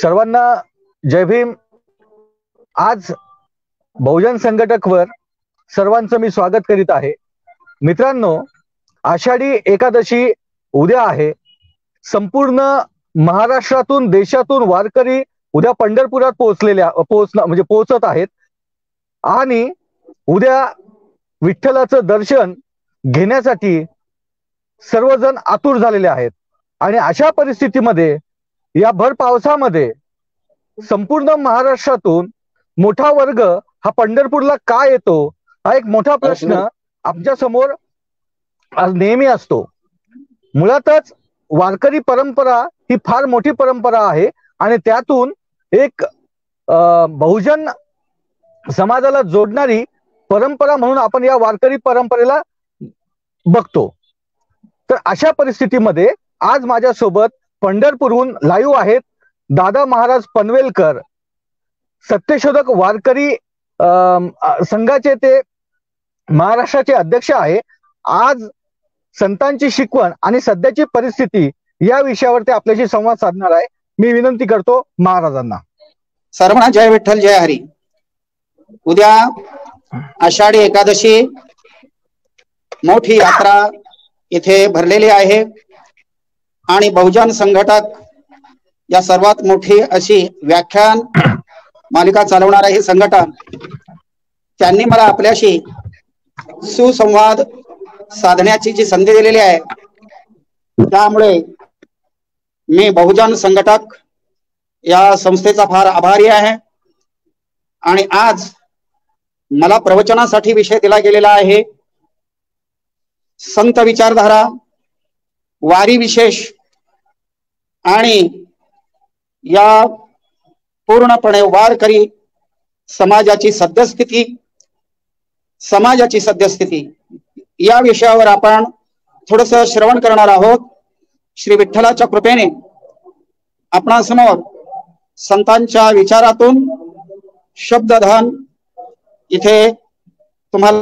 सर्वांना जय भीम। आज बहुजन संघटकवर सर्वांचं मी स्वागत करीत आहे। मित्रांनो, आषाढी एकादशी उद्या आहे। संपूर्ण महाराष्ट्रातून देशातून वारकरी उद्या पंढरपुरात पोहोचत आहेत आणि उद्या विठ्ठलाचं दर्शन घेण्यासाठी सर्वजण आतुर झालेले आहेत। आणि अशा परिस्थितीमध्ये या भर पावसामध्ये संपूर्ण महाराष्ट्रातून मोठा वर्ग हा पंढरपूरला का येतो, हा एक मोठा प्रश्न आमच्या समोर नेहमी असतो। मुळातच वारकरी परंपरा ही फार मोठी परंपरा आहे आणि त्यातून एक बहुजन समाजाला जोडणारी परंपरा म्हणून आपण या वारकरी परंपरेला बघतो। तर अशा परिस्थितीमध्ये आज माझ्यासोबत पंढरपूरहून लाईव्ह आहेत दादा महाराज पनवेलकर, सत्यशोधक वारकरी संघाचे ते महाराष्ट्राचे अध्यक्ष आहे। आज संतांची शिकवण आणि सध्याची परिस्थिती या विषयावर ते आपल्याशी संवाद साधणार आहे। मी विनंती करतो महाराजांना। सर्वांना जय विठ्ठल जय हरी। उद्या आषाढी एकादशी मोठी यात्रा इथे भरलेली आहे आणि बहुजन संघटक या सर्वात मोठी अशी व्याख्यान मालिका चालवणारा हे संघटन, त्यांनी मला आपल्याशी सुसंवाद साधण्याची जी संधी दिलेली आहे, त्यामुळे मी बहुजन संघटक या संस्थेचा फार आभारी आहे। आणि आज मला प्रवचनासाठी विषय दिला गेलेला आहे संत विचारधारा, वारी विशेष आणि या पूर्णपणे वारकरी समाजाची सद्यस्थिती या विषयावर आपण थोडस श्रवण करणार आहोत। श्री विठ्ठलाच्या कृपेने आपणासमोर संतांच्या विचारातून शब्दधन इथे तुम्हाला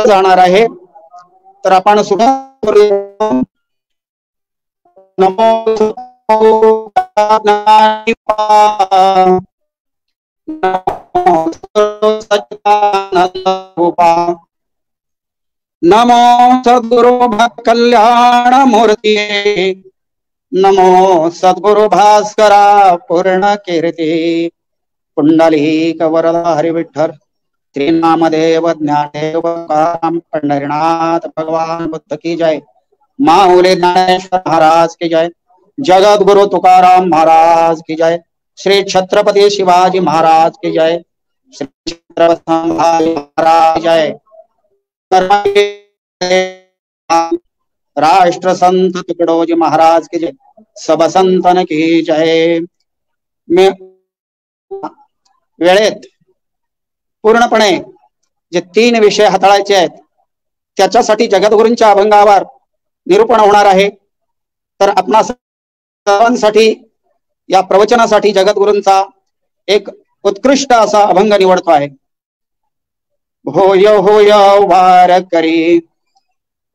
जाणार आहे। तर आपण सुद्धा नमो सद्गुरु कल्याण मूर्ति, नमो सद्गुरु भास्करा पूर्ण कीर्ती, पुंडलिक वरदा हरि विठ्ठल, त्रिनामदेव ज्ञानदेव पंढरीनाथ भगवान बुद्ध की जय, माऊली ज्ञानेश्वर महाराज की जय, जगत गुरु तुकाराम महाराज की जय, श्री छत्रपति शिवाजी महाराज की जय, श्री छत्रपति महाराज जय, राष्ट्र संत तुकडोजी महाराज की जय, सब संतन की जय। मी वेळेत पूर्णपणे जे 3 विषय हाताळायचे आहेत त्याच्यासाठी जगद्गुरूंच्या अभंगावर निरूपण होणार आहे। तर आपणा सर्वांसाठी या प्रवचनासाठी जगद्गुरूंचा एक उत्कृष्ट असा अभंग निवडतो आहे। होय होय वारकरी,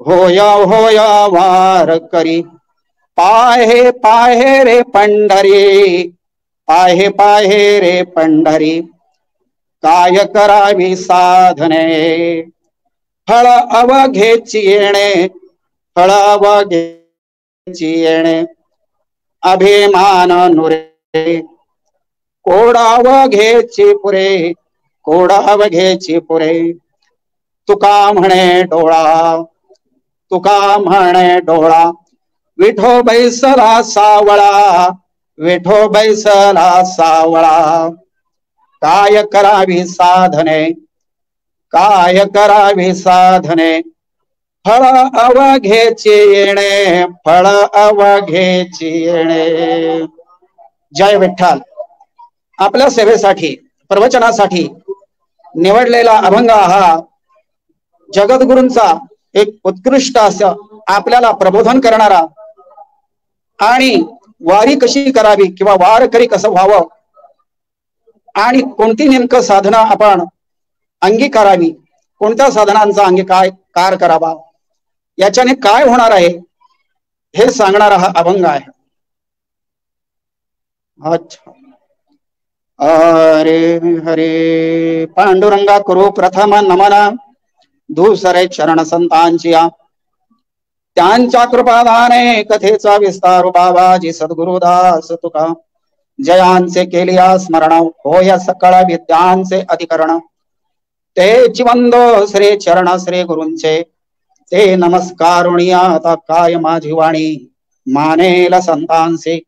होय होय वारकरी, पाहे पाहे रे पंढरी, पाहे पाहे रे पंढरी, काय करावी साधने, फळ अवघेची येणे, फळ अवघेची येणे, अभिमान नुरे, कोडाव घ्यायची पुरे, कोडाव घ्यायची पुरे, तुका म्हणे डोळा, तुका म्हणे डोळा, विठो बैसला सावळा, विठो बैसला सावळा, काय करावी साधने, काय करावी साधने, फळ अवघेची येणे, फळ अवघेची येणे। जय विठ्ठल। आपल्या सेवेसाठी प्रवचनासाठी निवडलेला अभंग हा जगद्गुरूंचा एक उत्कृष्ट असं आपल्याला प्रबोधन करणारा आणि वारी कशी करावी किंवा वारकरी कसं व्हावं आणि कोणती नेमकं साधना आपण अंगीकारावी, कोणत्या साधनांचा अंगीकार करावा, याच्याने काय होणार आहे हे सांगणारा हा अभंग आहे। अच्छा. हरे हरे. पांडुरंगा करू प्रथम नमन दुसरे चरण संतांची, त्यांच्या कृपादाने कथेचा विस्तार बाबाजी सद्गुरुदास तुका. जयांचे केलिया स्मरण होय सकळ विद्यांचे अधिकरण, ते चिवंद श्री चरण श्री गुरूंचे, ते नमस्कारुणिया आता काय माझी वाणी. मानेल संतांचे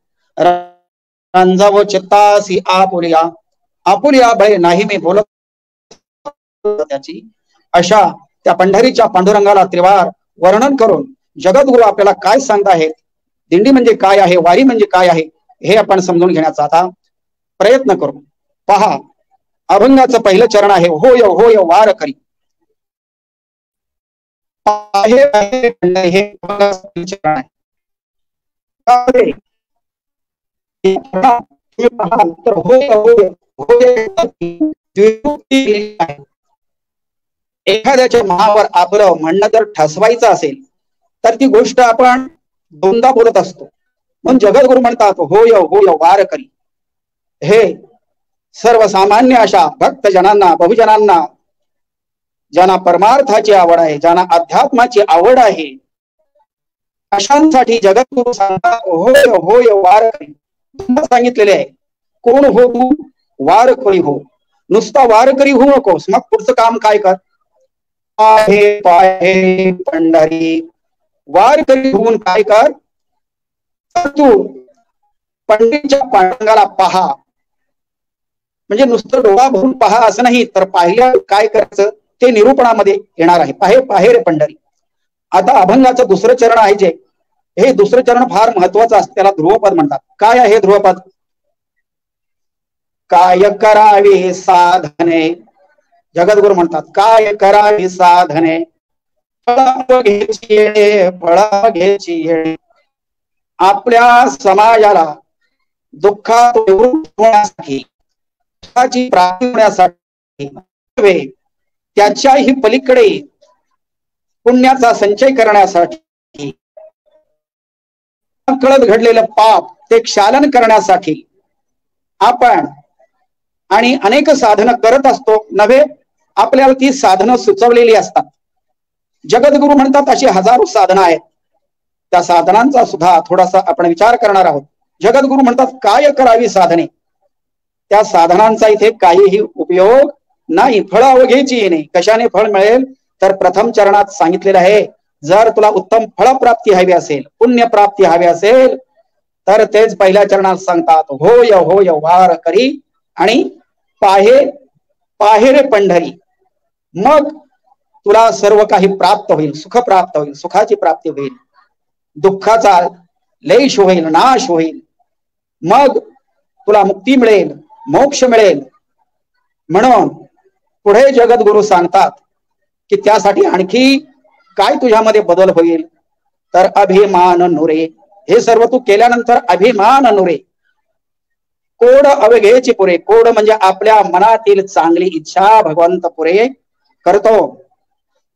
रंजव चित्तासी आपुलिया, आपुलिया भय नाही मी बोलत त्याची. अशा त्या पंढरीच्या पांडुरंगाला त्रिवार वर्णन करून जगद्गुरु आपल्याला काय सांगताहेत, दिंडी म्हणजे काय आहे, वारी म्हणजे काय आहे, हे आपण समजून घेण्याचा आता प्रयत्न करू. पहा, अभंगाचं पहिलं चरण आहे होय होय वार करी. हे चरण आहे. तर होय होय एखाद्याच्या मनावर आपलं म्हणणं जर ठसवायचं असेल तर ती गोष्ट आपण दोनदा बोलत असतो. म्हणून जगद्गुरु म्हणतात होय होय वार करी. हे सर्वसामान्य अशा भक्तजनांना, बहुजनांना, ज्यांना परमार्थाची आवड आहे, ज्यांना अध्यात्माची आवड आहे, अशांसाठी जगद्गुरु सांगतात होय होय वार करी. सांगितलेले आहे कोण हो तू, वार करी हो. नुसता वार करी होऊ नकोस, मग पुढचं काम काय कर. पाहे पाहे पंढरी, वार करी होऊन काय कर, तर तू पंढरीच्या पांडुरंगाला पहा. म्हणजे नुसतं डोळा भरून पहा असं नाही, तर पाहिलं काय करायचं ते निरूपणामध्ये येणार आहे. पाहे पाहे रे पंढरी. आता अभंगाचं दुसरं चरण आहे जे, हे दुसरं चरण फार महत्वाचं असतं, त्याला ध्रुवपद म्हणतात. काय आहे ध्रुवपद. काय करावी साधने, जगद्गुरु म्हणतात काय करावी साधने, फळ घ्यायची येणे, फळ घ्यायची येणे. आपल्या समाजाला दुःखात निवृत्त होण्यासाठी, दुःखाची प्राप्ती होण्यासाठी, त्याच्याही पलीकडे पुण्याचा संचय करण्यासाठी, कळत घडलेलं पाप ते क्षालन करण्यासाठी आपण आणि अनेक साधनं करत असतो नव्हे. आपल्याला ती साधनं सुचवलेली असतात. जगद्गुरु म्हणतात अशी हजारो साधनं आहेत. त्या साधनांचा सुद्धा थोडासा आपण विचार करणार आहोत. जगद्गुरु म्हणतात काय करावी साधने, त्या साधनांचा इथे काहीही उपयोग नाही. फळ अवघ्याची येणे. कशाने फळ मिळेल तर प्रथम चरणात सांगितलेलं आहे, जर तुला उत्तम फळप्राप्ती हवी असेल, पुण्य प्राप्ती हवी असेल, तर तेच पहिल्या चरणात सांगतात होय होय वार करी आणि पाहे पाहे रे पंढरी. मग तुला सर्व काही प्राप्त होईल, सुख प्राप्त होईल, सुखाची प्राप्ती होईल, दुःखाचा लेश होईल, नाश होईल. मग तुला मुक्ती मिळेल, मोक्ष मिळेल. म्हणून पुढे जगद्गुरु सांगतात की त्यासाठी आणखी काय तुझ्यामध्ये बदल होईल तर अभिमान नुरे. हे सर्व तू केल्यानंतर अभिमान नुरे. कोड अवघेची पुरे. कोड म्हणजे आपल्या मनातील चांगली इच्छा भगवंत पुरे करतो.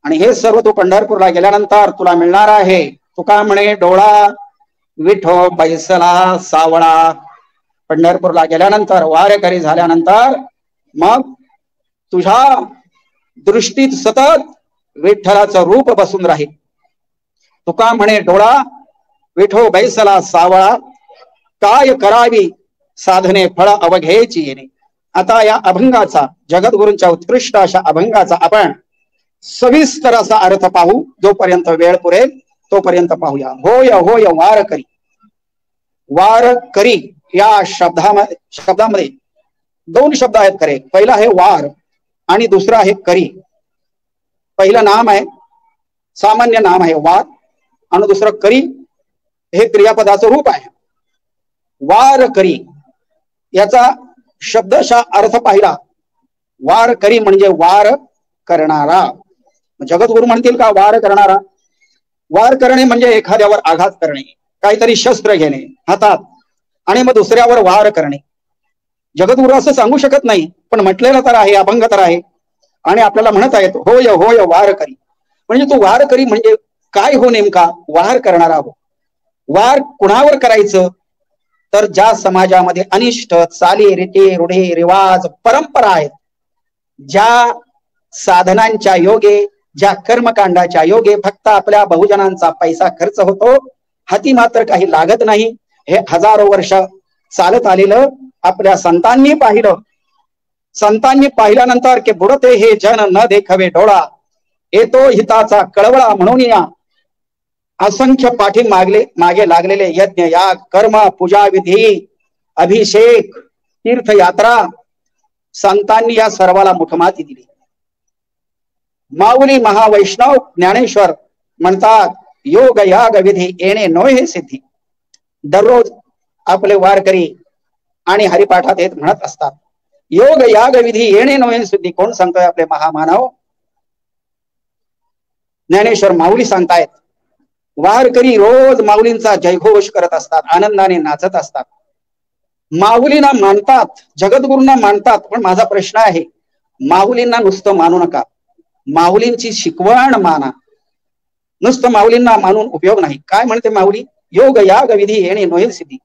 आणि हे सर्व तू पंढरपूरला गेल्यानंतर तुला मिळणार आहे. तुका म्हणे डोळा विठो बैसला सावळा. पंढरपूरला गेल्यानंतर, वारेकरी झाल्यानंतर मग तुझ्या दृष्टीत सतत विठ्ठलाचं रूप बसून राहील. तुका म्हणे डोळा विठो बैसला सावळा, काय करावी साधने फळ अवघ्याची येणे. आता या अभंगाचा, जगद्गुरूंच्या उत्कृष्ट अशा अभंगाचा आपण सविस्तर असा अर्थ पाहू. जोपर्यंत वेळ पुरेल तोपर्यंत पाहूया. होय होय वार करी. वार करी या शब्दामध्ये दोन शब्द आहेत खरे. पहिला आहे वार आणि दुसरा आहे करी. पहिलं नाम आहे, सामान्य नाम आहे वार, आणि दुसरं करी हे क्रियापदाचं रूप आहे. वार करी याचा शब्दशः अर्थ पाहिला, वार करी म्हणजे वार करणारा. जगद्गुरु म्हणतील का वार करणारा. वार करणे म्हणजे एखाद्यावर आघात करणे, काहीतरी शस्त्र घेणे हातात आणि मग दुसऱ्यावर वार करणे. जगद्गुरु असं सांगू शकत नाही, पण म्हटलेलं तर आहे, अभंग तर आहे आणि आपल्याला म्हणत आहेत होय होय वार करी. म्हणजे तू वार करी म्हणजे काय हो, नेमका वार करणारा हो. वार कुणावर करायचं तर ज्या समाजामध्ये अनिष्ट चाली रीती रूढी रिवाज परंपरा आहेत, ज्या साधनांच्या योगे, ज्या कर्मकांडाच्या योगे फक्त आपल्या बहुजनांचा पैसा खर्च होतो, हाती मात्र काही लागत नाही, हे हजारो वर्ष चालत आलेलं आपल्या संतांनी पाहिलं. संतांनी पाहिल्यानंतर की बुडते हे जन न देखवे डोळा, येतो हिताचा कळवळा, म्हणून या असंख्य पाठी मागे लागलेले यज्ञ याग कर्म पूजा विधी अभिषेक तीर्थयात्रा संतांनी या सर्वाला मुठमाती दिली. माऊली महावैष्णव ज्ञानेश्वर म्हणतात, योग याग विधी येणे नोहे सिद्धी. दररोज आपले वारकरी आणि हरिपाठात येत म्हणत असतात, योग याग विधी येणे नोहे सिद्धी. कोण सांगतोय? आपले महामानव ज्ञानेश्वर माऊली सांगतायत. वारकरी रोज माऊलींचा जयघोष करत असतात, आनंदाने नाचत असतात, माऊलींना मानतात, जगद्गुरूंना मानतात. पण माझा प्रश्न आहे, माऊलींना नुसतं मानू नका, माऊलींची शिकवण माना. नुसतं माऊलींना मानून उपयोग नाही. काय म्हणते माऊली? योग याग विधी येणे नोहे सिद्धी.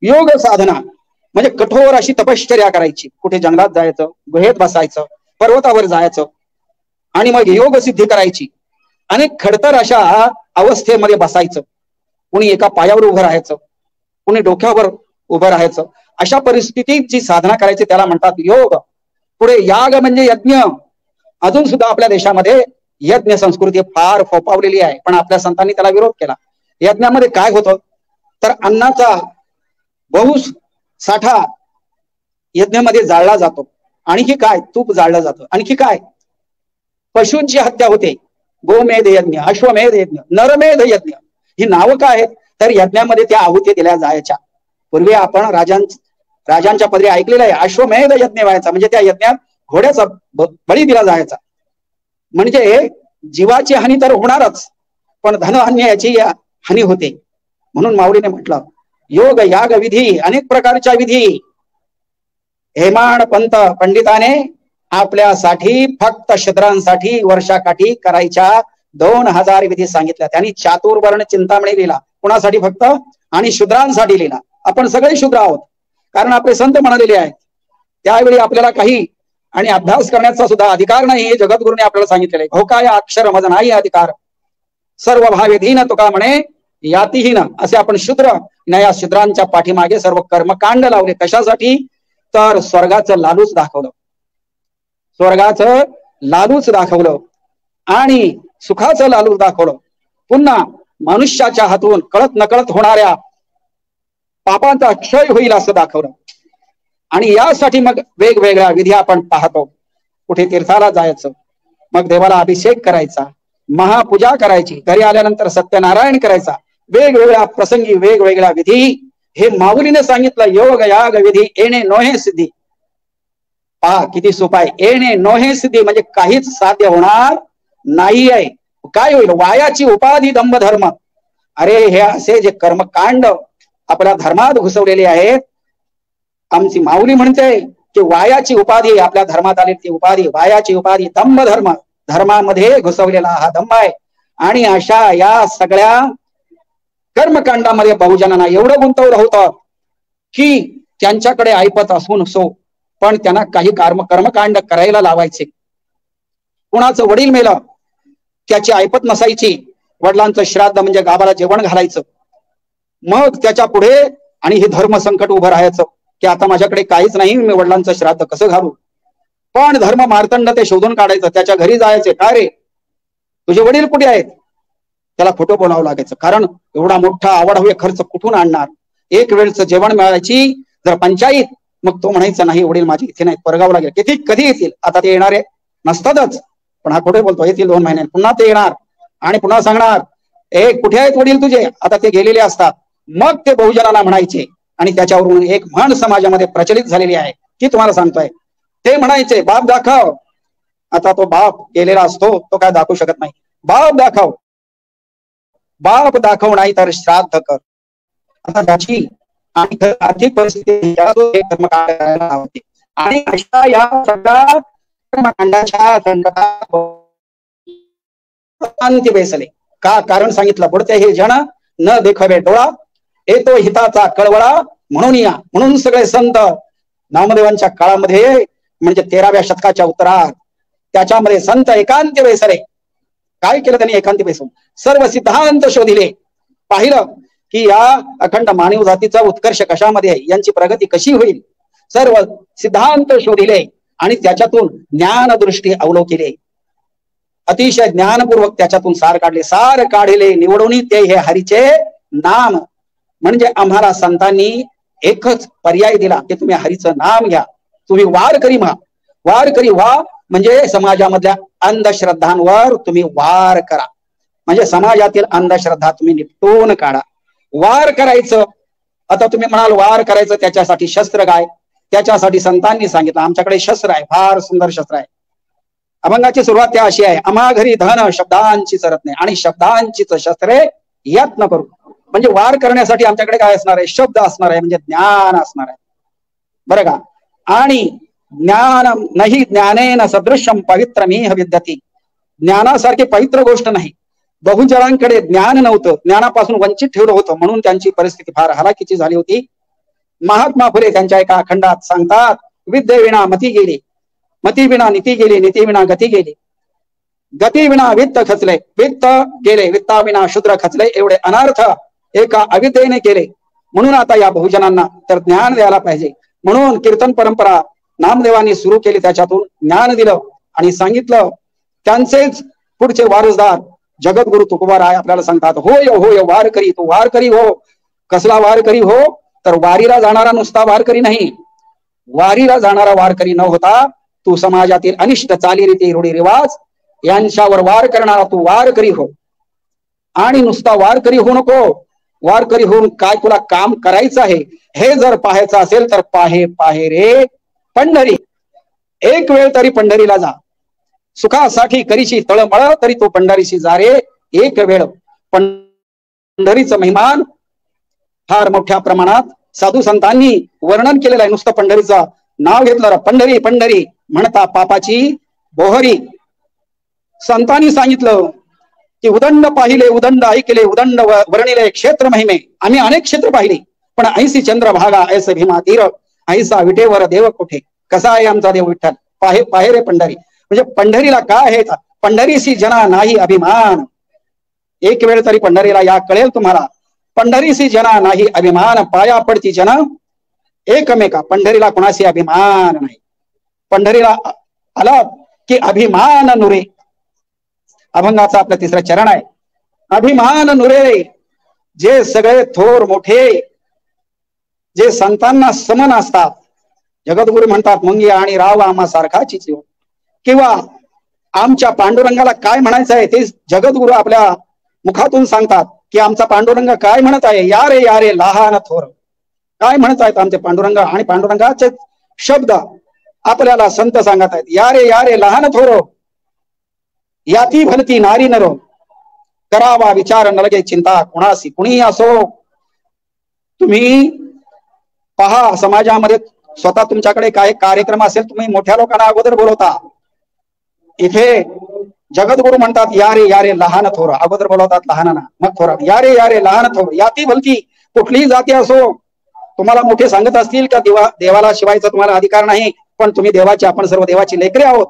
योग साधना म्हणजे कठोर अशी तपश्चर्या करायची. कुठे जंगलात जायचं, गुहेत बसायचं, पर्वतावर जायचं आणि मग योग सिद्धी करायची. अनेक खडतर अशा अवस्थेमध्ये बसायचं. कुणी एका पायावर उभं राहायचं, कुणी डोक्यावर उभं राहायचं. अशा परिस्थितीत जी साधना करायची त्याला म्हणतात योग. पुढे याग म्हणजे यज्ञ. अजून सुद्धा आपल्या देशामध्ये यज्ञ संस्कृती फार फोपावलेली आहे, पण आपल्या संतांनी त्याला विरोध केला. यज्ञामध्ये काय होतं तर अन्नाचा बहुस साठा यज्ञामध्ये जाळला जातो. आणखी काय? तूप जाळलं जातं. आणखी काय? पशूंची हत्या होते. गोमेध यज्ञ, अश्वमेध यज्ञ, नरमेध यज्ञ, ही नावं काय आहेत? तर यज्ञामध्ये त्या आहुती दिल्या जायच्या. पूर्वी आपण राजांच्या पदरी ऐकलेलं आहे, अश्वमेध यज्ञ व्हायचा म्हणजे त्या यज्ञात घोड्याचा बळी दिला जायचा. म्हणजे जीवाची हानी तर होणारच, पण धनधान्य याची हानी होते. म्हणून माऊलीने म्हटलं योग याग विधी, अनेक प्रकारच्या विधी हेमाड पंत पंडिताने आपल्यासाठी फक्त शूद्रांसाठी वर्षाकाठी करायच्या 2000 विधी सांगितल्या. त्यांनी चातुर्वर्ण चिंतामणी लिहिला. कुणासाठी? फक्त आणि शूद्रांसाठी लिहिला. आपण सगळे शूद्र आहोत, कारण आपले संत म्हणालेले आहेत. त्यावेळी आपल्याला काही आणि अभ्यास करण्याचा सुद्धा अधिकार नाही, हे जगद्गुरूने आपल्याला सांगितलेले. घोकाय अक्षर मज नाही अधिकार, सर्व भावे धीन तुका म्हणे यातीहीन. असे आपण शूद्र न या शूद्रांच्या पाठीमागे सर्व कर्मकांड लावले. कशासाठी? तर स्वर्गाचं लालूच दाखवलं, स्वर्गाचं लालूच दाखवलं आणि सुखाचं लालूच दाखवलं. पुन्हा मनुष्याच्या हातून कळत नकळत होणाऱ्या पापांचा क्षय होईल असं दाखवलं. आणि यासाठी मग वेगवेगळ्या विधी आपण पाहतो. कुठे तीर्थाला जायचं, मग देवाला अभिषेक करायचा, महापूजा करायची, घरी आल्यानंतर सत्यनारायण करायचा. वेगवेगळ्या प्रसंगी वेगवेगळ्या विधी हे माऊलीने सांगितलं. योग याग विधी येणे नोहे सिद्धी. पहा किती सोपा आहे. येणे नोहे सिद्धी म्हणजे काहीच साध्य होणार नाही आहे. काय होईल? वायाची उपाधी दंभ धर्म. अरे हे असे जे कर्मकांड आपल्या धर्मात घुसवलेले आहेत, आमची माऊली म्हणते की वायाची उपाधी आपल्या धर्मात आली, ती उपाधी वायाची उपाधी दंभ धर्म. धर्मामध्ये घुसवलेला हा दंभ आहे. आणि अशा या सगळ्या कर्मकांडामध्ये बहुजनांना एवढं गुंतवलं होतं की त्यांच्याकडे ऐपत असून सो पण त्यांना काही कर्मकांड करायला लावायचे. कुणाचं वडील मेलं, त्याची ऐपत नसायची. वडिलांचं श्राद्ध म्हणजे गावाला जेवण घालायचं. मग त्याच्या पुढे आणि हे धर्म संकट उभं राहायचं की आता माझ्याकडे काहीच नाही, मी वडिलांचं श्राद्ध कसं घालू. पण धर्म मार्तंड ते शोधून काढायचं. त्याच्या घरी जायचे. काय रे तुझे वडील कुठे आहेत? त्याला खोटं बोलावं लागायचं, कारण एवढा मोठा आवाढव्य खर्च कुठून आणणार. एक वेळचं जेवण मिळायची जर पंचायत, मग तो म्हणायचा नाही वडील माझे इथे नाही, परगाव लागेल. किती कधी येतील? आता ते येणारे नसतातच, पण हा खोटे बोलतो. येतील 2 महिन्यात, पुन्हा ते येणार आणि पुन्हा सांगणार कुठे आहेत वडील तुझे? आता ते गेलेले असतात. मग ते बहुजनाला म्हणायचे. आणि त्याच्यावरून एक म्हण समाजामध्ये प्रचलित झालेली आहे की तुम्हाला सांगतोय, ते म्हणायचे बाप दाखव. आता तो बाप गेलेला असतो, तो काय दाखवू शकत नाही. बाप दाखव, बाप दाखव नाही तर श्राद्ध कर. आता त्याची आणि आर्थिक परिस्थिती आणि अशा या सगळ्या कर्मकांडाच्या संकटात शांती बेसले. का? कारण सांगितलं, पुढते हे जन न देखवे डोळा, येतो हिताचा कळवळा, म्हणून या, म्हणून सगळे संत नामदेवांच्या काळामध्ये म्हणजे 13व्या शतकाच्या उत्तरात त्याच्यामध्ये संत एकांती बेसरे काय केलं त्यांनी? एकांती बेसून सर्व सिद्धांत शोधिले, पाहिलं की या अखंड मानव जातीचा उत्कर्ष कशामध्ये आहे, यांची प्रगती कशी होईल, सर्व सिद्धांत शोधिले आणि त्याच्यातून ज्ञानदृष्टी अवलोकिले, अतिशय ज्ञानपूर्वक त्याच्यातून सार काढले, सार काढले निवडून ते हे हरीचे नाम. म्हणजे आम्हाला संतांनी एकच पर्याय दिला की तुम्ही हरीचं नाम घ्या, तुम्ही वारकरी व्हा. वारकरी व्हा म्हणजे समाजामधल्या अंधश्रद्धांवर तुम्ही वार करा, म्हणजे समाजातील अंधश्रद्धा तुम्ही निपटून काढा. वार करायचं, आता तुम्ही म्हणाल वार करायचं त्याच्यासाठी शस्त्र काय? त्याच्यासाठी संतांनी सांगितलं आमच्याकडे शस्त्र आहे, फार सुंदर शस्त्र आहे. अभंगाची सुरुवात त्या अशी आहे, आम्हा घरी धन शब्दांची चरत नाही आणि शब्दांचीच शस्त्रे यत्न करू. म्हणजे वार करण्यासाठी आमच्याकडे काय असणार आहे? शब्द असणार आहे, म्हणजे ज्ञान असणार आहे, बरं का? आणि ज्ञान नाही ज्ञानेन सदृश्यम पवित्रमिह विद्यते. ज्ञानासारखी पवित्र गोष्ट नाही. बहुजनांकडे ज्ञान नव्हतं, ज्ञानापासून वंचित ठेवलं होतं, म्हणून त्यांची परिस्थिती फार हलाखीची झाली होती. महात्मा फुले त्यांच्या एका खंडात सांगतात, विद्येविना मती गेली, मती विना नीती गेली, नीती विना गती गेली, गती विना वित्त खचले, वित्त गेले, वित्ता विना शूद्र खचले. एवढे अनर्थ एका अविद्येने केले. म्हणून आता या बहुजनांना तर ज्ञान द्यायला पाहिजे. म्हणून कीर्तन परंपरा नामदेवांनी सुरू केली, त्याच्यातून ज्ञान दिलं आणि सांगितलं. त्यांचेच पुढचे वारसदार जगद्गुरु तुकोबाराय आपल्याला सांगतात, होय होय वारकरी, तू वारकरी हो. कसला वारकरी हो? तर वारीला जाणारा नुसता वारकरी नाही, वारीला जाणारा वारकरी न होता तू समाजातील अनिष्ट चालीरीती रूढी रिवाज यांच्यावर वार करणारा तू वारकरी हो. आणि नुसता वारकरी होऊ नको, वारकरी होऊन काय तुला काम करायचं आहे हे जर पाहायचं असेल तर पाहे रे पंढरी. एक वेळ तरी पंढरीला जा, सुखासाठी करीशी तळमळ तरी तो पंढरीशी जा रे एक वेळ. पंढरीचं महिमान फार मोठ्या प्रमाणात साधू संतांनी वर्णन केलेलं आहे. नुसतं पंढरीचं नाव घेतलं, पंढरी पंढरी म्हणता पापाची बोहरी. संतांनी सांगितलं की उदंड पाहिले, उदंड ऐकले, उदंड वर्णिले क्षेत्र महिमे. आम्ही अनेक क्षेत्र पाहिली, पण ऐसी चंद्र भागा ऐसे भीमा तीर, ऐसा विटेवर देव कुठे. कसा आहे आमचा देव विठ्ठल? पाहे रे पंढरी. म्हणजे पंढरीला काय आहे? पंढरीशी जना नाही अभिमान. एक वेळ तरी पंढरीला या, कळेल तुम्हाला. पंढरीशी जना नाही अभिमान, पाया पडती जन एकमेका. पंढरीला कोणाशी अभिमान नाही. पंढरीला आला की अभिमान नुरे. अभंगाचा आपलं तिसरं चरण आहे, अभिमान नुरे. जे सगळे थोर मोठे, जे संतांना समन असतात, जगद्गुरु म्हणतात मुंगी आणि राव आम्हा सारखाची जीव. किंवा आमच्या पांडुरंगाला काय म्हणायचं आहे ते जगद्गुरु आपल्या मुखातून सांगतात की आमचा पांडुरंग काय म्हणत आहे, या रे लहान थोर. काय म्हणत आहेत आमचे पांडुरंग? आणि पांडुरंगाचे शब्द आपल्याला संत सांगत आहेत, या रे लहान थोरो, याती भलती नारी नरो, करावा विचार न लगे चिंता कुणासी कुणी असो. तुम्ही पहा समाजामध्ये स्वतः तुमच्याकडे काय कार्यक्रम असेल, तुम्ही मोठ्या लोकांना अगोदर बोलवता. इथे जगद्गुरु म्हणतात या रे लहान थोर. अगोदर बोलवतात लहानांना, मग थोरा. या रे लहान थोर, याती भलती. कुठलीही जाती असो, तुम्हाला मोठे सांगत असतील का देवाला शिवायचा तुम्हाला अधिकार नाही, पण तुम्ही देवाचे, आपण सर्व देवाची लेकरे आहोत.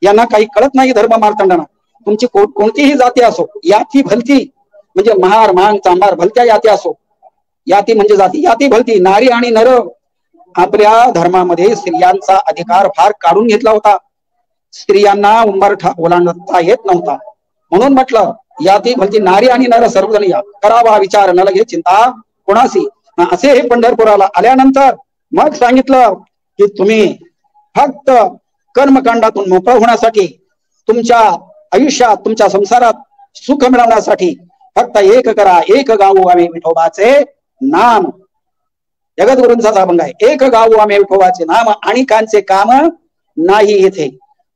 यांना काही कळत नाही धर्म मार्तंडांना. तुमची कोणतीही जाती असो, याती भलती म्हणजे महार मांग चांभार भलत्या याती असो. याती म्हणजे जाती, याती भलती. नारी आणि नर, आपल्या धर्मामध्ये स्त्रियांचा अधिकार फार काढून घेतला होता. स्त्रियांना उंबरठा ओलांडता येत नव्हता. म्हणून म्हटलं याती भलती, नारी आणि नर सर्वजण या, करावा विचार न लगे चिंता कोणासी. असे हे पंढरपुराला आल्यानंतर मग सांगितलं की तुम्ही फक्त कर्मकांडातून मोकळ होण्यासाठी, तुमच्या आयुष्यात, तुमच्या संसारात सुख मिळवण्यासाठी फक्त एक करा, एक गाऊ आम्ही विठोबाचे नाम. जगद्गुरूंचाच अभंग आहे, एक गाऊ आम्ही विठोबाचे नाम आणि कांचे काम नाही येथे.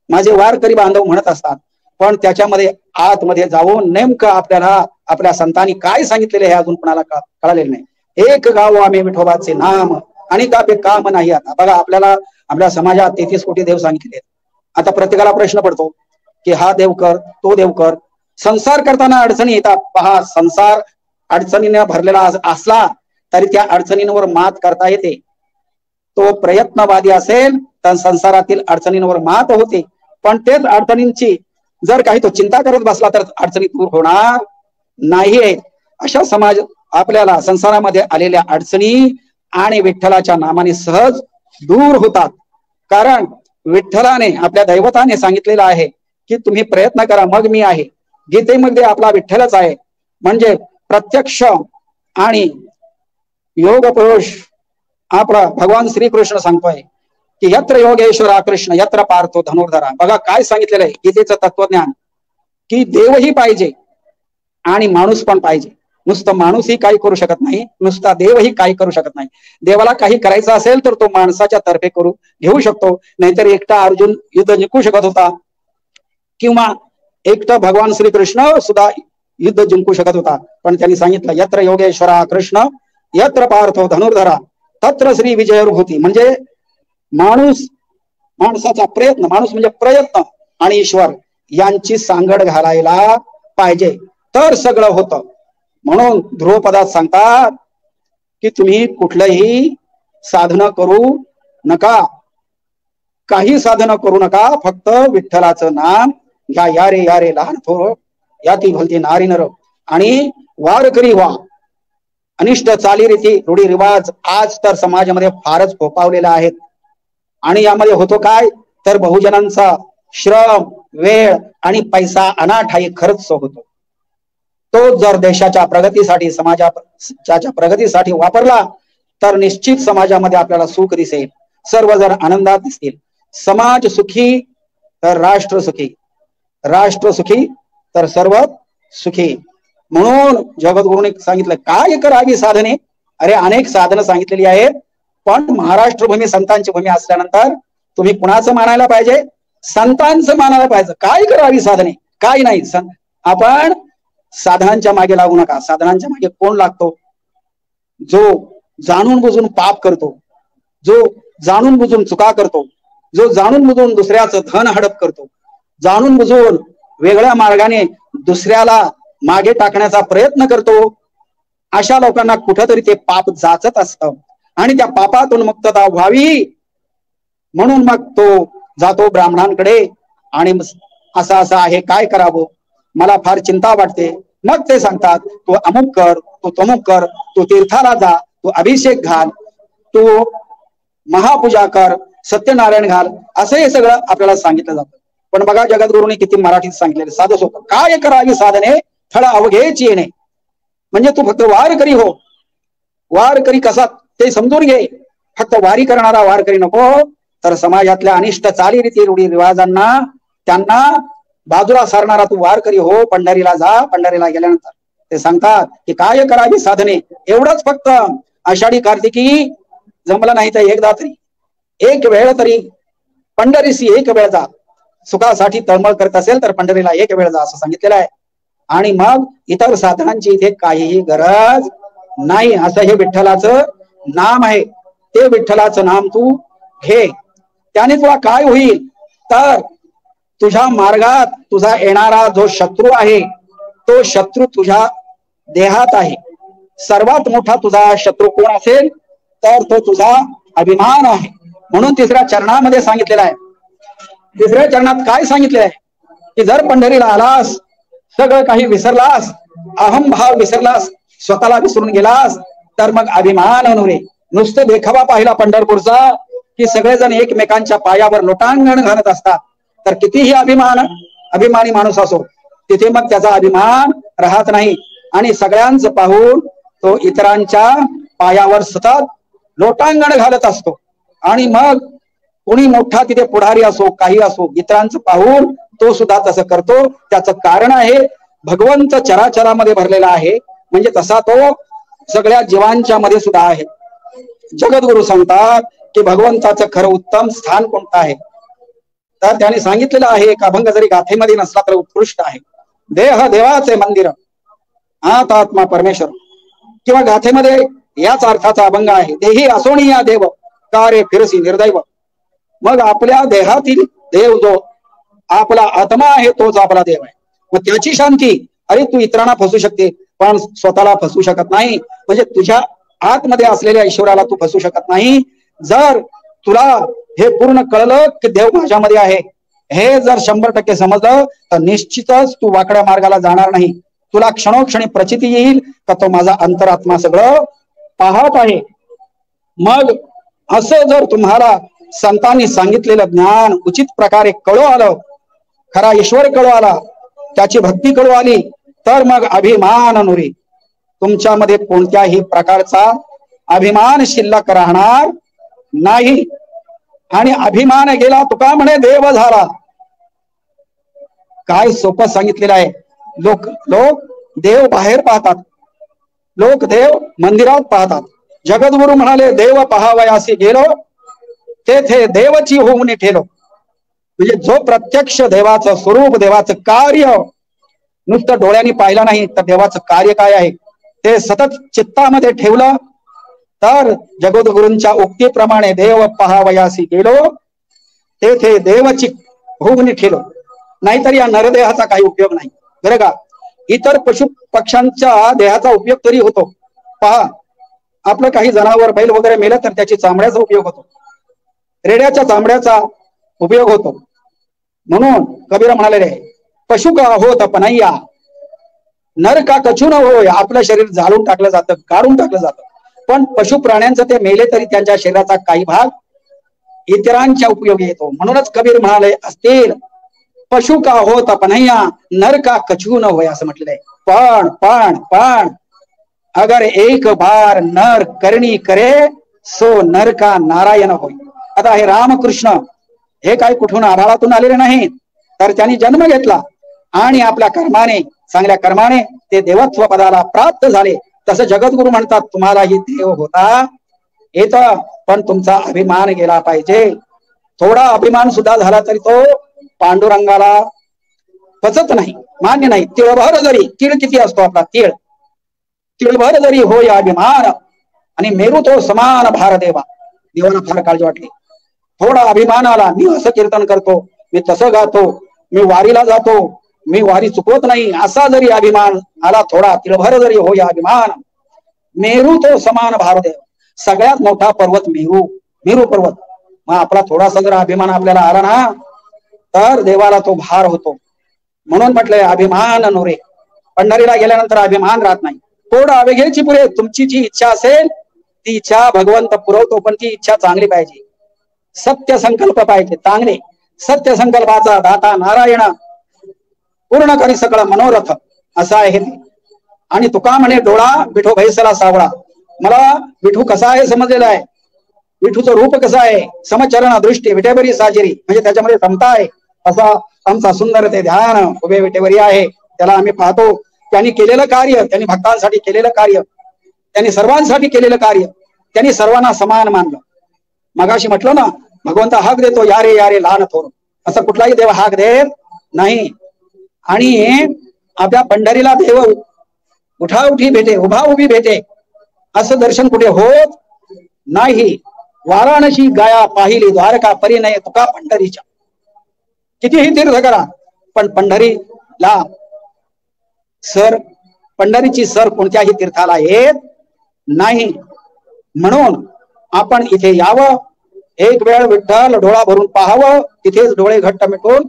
माझे वारकरी बांधव म्हणत असतात, पण त्याच्यामध्ये आतमध्ये जाऊन नेमकं आपल्याला आपल्या संतांनी काय सांगितलेले हे अजून कोणाला कळालेलं नाही. एक गाव आम्ही विठोबाचे नाम आणि कापे काम नाही. आता बघा, आपल्याला आपल्या समाजात 33 कोटी देव सांगितले. आता प्रत्येकाला प्रश्न पडतो की हा देव कर, तो देव कर. संसार करताना अडचणी येतात. पहा, संसार अडचणीने भरलेला असला तरी त्या अडचणींवर मात करता येते. तो प्रयत्नवादी असेल तर संसारातील अडचणींवर मात होते. पण तेच अडचणींची जर काही तो चिंता करत बसला तर अडचणी दूर होणार नाहीये. अशा समाज आपल्याला संसारामध्ये आलेल्या अडचणी आणि विठ्ठलाच्या नामाने सहज दूर होतात. कारण विठ्ठलाने आपल्या दैवताने सांगितलेलं आहे की तुम्ही प्रयत्न करा मग मी आहे. गीतेमध्ये आपला विठ्ठलच आहे. म्हणजे प्रत्यक्ष आणि योग पुरुष आपला भगवान श्रीकृष्ण सांगतोय की यत्र योगेश्वरा कृष्ण यत्र पार्थो धनुर्धरा. बघा काय सांगितलेलं आहे गीतेचं तत्वज्ञान, की देवही पाहिजे आणि माणूस पण पाहिजे. नुसतं माणूसही काही करू शकत नाही, नुसता देवही काही करू शकत नाही. देवाला काही करायचं असेल तर तो माणसाच्या तर्फे करू घेऊ शकतो. नाहीतर एकटा अर्जुन युद्ध जिंकू शकत होता किंवा एकटा भगवान श्रीकृष्ण सुद्धा युद्ध जिंकू शकत होता. पण त्यांनी सांगितलं यत्र योगेश्वरा कृष्ण यत्र पार्थो धनुर्धरा तत्र श्री विजयरुभूती. म्हणजे माणसाचा प्रयत्न, माणूस म्हणजे प्रयत्न आणि ईश्वर यांची सांगड घालायला पाहिजे तर सगळं होतं. म्हणून ध्रुवपदात सांगतात की तुम्ही कुठलंही साधन करू नका, काही साधन करू नका, फक्त विठ्ठलाचं नाम घ्या. या रे लहान थोर याती भलती नारी नर आणि वारकरी व्हा. अनिष्ट चालीरीती रूढी रिवाज आज तर समाजामध्ये फारच फोपावलेला आहेत. आणि यामध्ये होतो काय तर बहुजनांचा श्रम, वेळ आणि पैसा अनाठायी खर्च होतो. तो जर देशाच्या प्रगतीसाठी, समाजाच्या प्रगतीसाठी वापरला तर निश्चित समाजामध्ये आपल्याला सुख दिसेल. सर्व जर आनंदात दिसतील. समाज सुखी तर राष्ट्र सुखी, राष्ट्र सुखी तर सर्व सुखी. म्हणून जगद्गुरूंनी सांगितलं काय करावी साधने. अरे अनेक साधनं सांगितलेली आहेत, पण महाराष्ट्र भूमी संतांची भूमी असल्यानंतर तुम्ही कुणाचं मानायला पाहिजे? संतांचं मानायला पाहिजे. काय करावी साधने? काय नाही. आपण साधनांच्या मागे लागू नका. साधनांच्या मागे कोण लागतो? जो जाणून बुजून पाप करतो, जो जाणून बुजून चुका करतो, जो जाणून बुजून दुसऱ्याचं धन हडप करतो, जाणून बुजून वेगळ्या मार्गाने दुसऱ्याला मागे टाकण्याचा प्रयत्न करतो, अशा लोकांना कुठंतरी ते पाप जाचत असतं आणि त्या पापातून मुक्तता व्हावी म्हणून मग तो जातो ब्राह्मणांकडे आणि असं असं आहे, काय करावं, मला फार चिंता वाटते. मग ते सांगतात तू अमुक कर, तू तमुक कर, तू तीर्थाला जा, तू अभिषेक घाल, तू महापूजा कर, सत्यनारायण घाल, असं हे सगळं आपल्याला सांगितलं जातं. पण बघा जगद्गुरूंनी किती मराठीत सांगितलेलं साधं सोपं. काय करावी साधने फळ अवघेच येणे. म्हणजे तू फक्त वारकरी हो. वारकरी कसा ते समजून घे. फक्त वारी करणारा वारकरी नको, तर समाजातल्या अनिष्ट चालीरीती रूढी रिवाजांना त्यांना बाजूला सारणारा तू वारकरी हो. पंढरीला जा. पंढरीला गेल्यानंतर ते सांगतात की काय करावी साधने. एवढंच फक्त आषाढी कार्तिकी जमलं नाही तर एकदा तरी, एक वेळ तरी पंढरीशी एक वेळ जा. सुखासाठी तळमळ करत असेल तर पंढरीला एक वेळ जा असं सांगितलेलं आहे. आणि मग इतर साधनांची इथे काहीही गरज नाही. असं हे विठ्ठलाचं नाम आहे. ते विठ्ठलाचं नाम तू घे. त्याने तुला काय होईल तर तुझ्या मार्गात तुझा येणारा जो शत्रू आहे तो शत्रू तुझ्या देहात आहे. सर्वात मोठा तुझा शत्रू कोण असेल तर तो तुझा अभिमान आहे. म्हणून तिसऱ्या चरणामध्ये सांगितलेला आहे. तिसऱ्या चरणात काय सांगितले की जर पंढरीला आलास, सगळं काही विसरलास, अहम भाव विसरलास, स्वतःला विसरून गेलास, तर मग अभिमान नव्हे. नुसतं देखावा पाहिला पंढरपूरचा की सगळेजण एकमेकांच्या पायावर लोटांगण घालत असतात, तर कितीही अभिमानी माणूस असो तिथे मग त्याचा अभिमान राहत नाही आणि सगळ्यांचं पाहून तो इतरांच्या पायावर सतत लोटांगण घालत असतो. आणि मग कोणी मोठा तिथे पुढारी असो, काही असो, इतरांचं पाहून तो सुद्धा तसं करतो. त्याचं कारण आहे भगवंत चराचरामध्ये भरलेला आहे, म्हणजे तसा तो सगळ्या जीवांच्या मध्ये सुद्धा आहे. जगद्गुरु सांगतात की भगवंताचं खरं उत्तम स्थान कोणतं आहे तर त्याने सांगितलेलं आहे, एक अभंग जरी गाथेमध्ये नसला तर उत्कृष्ट आहे. देह देवाचे मंदिर, आत्मा परमेश्वर. किंवा गाथेमध्ये याच अर्थाचा अभंग आहे, देही असोणी या देव कार्य फिरसी निर्दैव. मग आपल्या देहातील देव जो आपला आत्मा आहे तोच आपला देव आहे. मग त्याची शांती, अरे तू इतरांना फसू शकते पण स्वतःला फसू शकत नाही. म्हणजे तुझ्या आतमध्ये असलेल्या ईश्वराला तू फसू शकत नाही. जर तुला हे पूर्ण कळलं की देव माझ्यामध्ये आहे, हे जर 100% समजलं तर निश्चितच तू वाकड्या मार्गाला जाणार नाही. तुला क्षणोक्षणी प्रचिती येईल का तो माझा अंतरात्मा सगळं पाहत आहे. मग असं जर तुम्हाला संतांनी सांगितलेलं ज्ञान उचित प्रकारे कळू आलं, खरा ईश्वर कळू आला, त्याची भक्ती कळू आली, तर मग अभिमान नुरी तुमच्यामध्ये कोणत्याही प्रकारचा अभिमान शिल्लक राहणार नाही. आणि अभिमान गेला तुका म्हणे देव झाला. काय सोपं सांगितलेलं आहे. लोक देव बाहेर पाहतात, लोक देव मंदिरात पाहतात. जगद्गुरु म्हणाले देव पहावयासी गेलो तेथे देवची होऊन ठेलो. म्हणजे जो प्रत्यक्ष देवाचं स्वरूप, देवाचं कार्य नुसतं डोळ्यांनी पाहिलं नाही तर देवाचं कार्य काय आहे ते सतत चित्तामध्ये ठेवलं तर जगद्गुरूंच्या उक्तीप्रमाणे देव पहावयासी गेलो तेथे देवची होऊन ठेलो. नाहीतर या नरदेहाचा काही उपयोग नाही बरं का. इतर पशु पक्ष्यांच्या देहाचा उपयोग तरी होतो. पहा, आपलं काही जनावर बैल वगैरे मेलं तर त्याची चामड्याचा उपयोग होतो, रेड्याच्या चामड्याचा उपयोग होतो. म्हणून कबीर म्हणालेले पशु का होत पनैया नर का कछु न होय. आपलं शरीर जाळून टाकलं जातं, काढून टाकलं जातं, पण पशु प्राण्यांचं ते मेले तरी त्यांच्या शरीराचा काही भाग इतरांच्या उपयोगी येतो. म्हणूनच कबीर म्हणाले असतील पशु का होत पनैया नर का कछु न होय असं म्हटलेलं आहे. पण पण पण अगर एक बार नर करणी करे सो नर का नारायण होय. आता हे रामकृष्ण हे काय कुठून आढाळातून आलेले नाही, तर त्यांनी जन्म घेतला आणि आपल्या कर्माने, चांगल्या कर्माने ते देवत्व पदाला प्राप्त झाले. तसं जगद्गुरु म्हणतात तुम्हालाही देव होता येत, पण तुमचा अभिमान गेला पाहिजे. थोडा अभिमान सुद्धा झाला तरी तो पांडुरंगाला पचत नाही, मान्य नाही. तिळभर जरी, तीळ किती असतो आपला, तिळभर जरी होय अभिमान आणि मेरू तो समान भार देवा. देवाला फार काळजी वाटली. थोडा अभिमान आला, मी असं कीर्तन करतो, मी तसं गातो, मी वारीला जातो, मी वारी चुकवत नाही, असा जरी अभिमान आला थोडा, तिळभर जरी होय अभिमान मेरू तो समान भार देव. सगळ्यात मोठा पर्वत मेरू पर्वत. मग आपला थोडासा जर अभिमान आपल्याला आला ना तर देवाला तो भार होतो. म्हणून म्हटलंय अभिमान नुरे. पंढरीला गेल्यानंतर अभिमान राहत नाही. थोडं अवेघेची पुरे. तुमची जी इच्छा असेल ती इच्छा भगवंत पुरवतो, पण ती इच्छा चांगली पाहिजे, सत्य संकल्प पाहिजे चांगले. सत्य संकल्पाचा दाता नारायण पूर्ण करी सकळ मनोरथ असा आहे. आणि तुका म्हणे डोळा विठू भैसला सावळा. मला विठू कसा आहे समजलेला आहे, विठूचं रूप कसं आहे, समचरण दृष्टी विटेवरी साजिरी, म्हणजे त्याच्यामध्ये समता आहे. असा आमचा सुंदर ते ध्यान उभे विटेवरी आहे, त्याला आम्ही पाहतो. त्यांनी केलेलं कार्य, त्यांनी भक्तांसाठी केलेलं कार्य, त्यांनी सर्वांसाठी केलेलं कार्य, त्यांनी सर्वांना समान मानलं. मगाशी म्हटलं ना भगवंत हाक देतो यारे यारे लहान थोर, असं कुठलाही देव हाक देत नाही. आणि आपल्या पंढरीला देव उठा उठी भेटे, उभा उभी भेटे, असं दर्शन कुठे होत नाही. वाराणसी गाया पाहिली द्वारका परिणय तुका पंढरीच्या. कितीही तीर्थ करा पण पंढरीला सर, पंढरीची सर कोणत्याही तीर्थाला येत नाही. म्हणून आपण इथे यावं, एक वेळ विठ्ठल डोळा भरून पाहावं, तिथेच डोळे घट्ट मिटून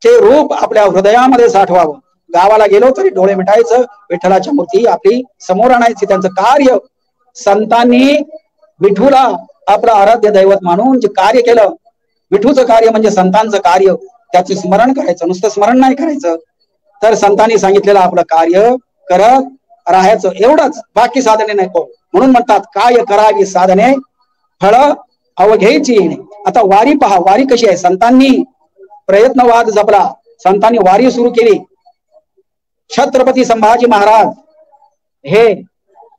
ते रूप आपल्या हृदयामध्ये साठवावं. गावाला गेलो तरी डोळे मिटायचं, विठ्ठलाच्या मूर्ती आपली समोर आणायची. त्यांचं कार्य संतांनी विठूला आपलं आराध्य दैवत मानून जे कार्य केलं, विठूचं कार्य म्हणजे संतांचं कार्य, त्याचे स्मरण करायचं, नुसतं स्मरण नाही करायचं, तर संतांनी सांगितलेलं आपलं कार्य करत राहायचं, एवढंच, बाकी साधने नको. म्हणून म्हणतात काय करावी साधने फळ अवघ्याची येणे. आता वारी पहा, वारी कशी आहे. संतांनी प्रयत्नवाद जपला, संतांनी वारी सुरू केली. छत्रपती संभाजी महाराज हे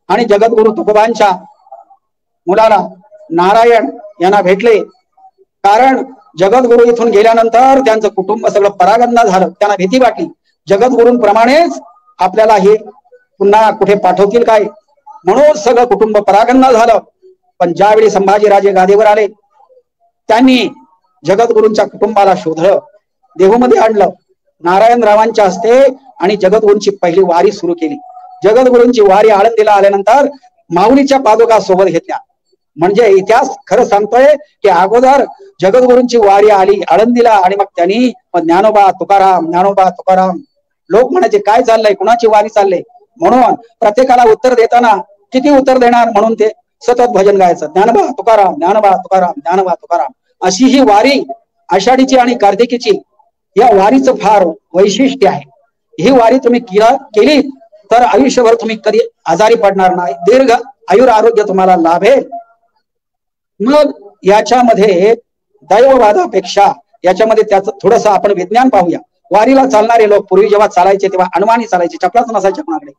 आणि जगद्गुरु तुकोबांच्या मुलाला नारायण यांना भेटले. कारण जगद्गुरु इथून गेल्यानंतर त्यांचं कुटुंब सगळं परागंदा झालं. त्यांना भीती वाटली जगद्गुरूंप्रमाणेच आपल्याला हे पुन्हा कुठे पाठवतील काय, म्हणून सगळं कुटुंब परागंदा झालं. पण ज्यावेळी संभाजीराजे गादीवर आले त्यांनी जगद्गुरूंच्या कुटुंबाला शोधलं, देहूमध्ये आणलं, नारायणरावांच्या हस्ते आणि जगद्गुरूंची पहिली वारी सुरू केली. जगद्गुरूंची वारी आळंदीला आल्यानंतर माऊलीच्या पादुका सोबत घेतल्या. म्हणजे इतिहास खरं सांगतोय की अगोदर जगद्गुरूंची वारी आली आळंदीला आणि मग त्यांनी ज्ञानोबा तुकाराम लोक म्हणायचे काय चाललंय, कुणाची वारी चाललंय. म्हणून प्रत्येकाला उत्तर देताना किती उत्तर देणार म्हणून ते सतत भजन गायचं, ज्ञानोबा तुकाराम. अशी ही वारी आषाढीची आणि कार्तिकीची या वारीचं फार वैशिष्ट्य आहे. ही वारी तुम्ही केली तर आयुष्यभर तुम्ही कधी आजारी पडणार नाही, दीर्घ आयुर आरोग्य तुम्हाला लाभेल. मग याच्यामध्ये दैववादापेक्षा याच्यामध्ये त्याचं थोडस आपण विज्ञान पाहूया. वारीला चालणारे लोक पूर्वी जेव्हा चालायचे तेव्हा अनवाणी चालायचे, चपलाच नसायच्या कोणाकडे.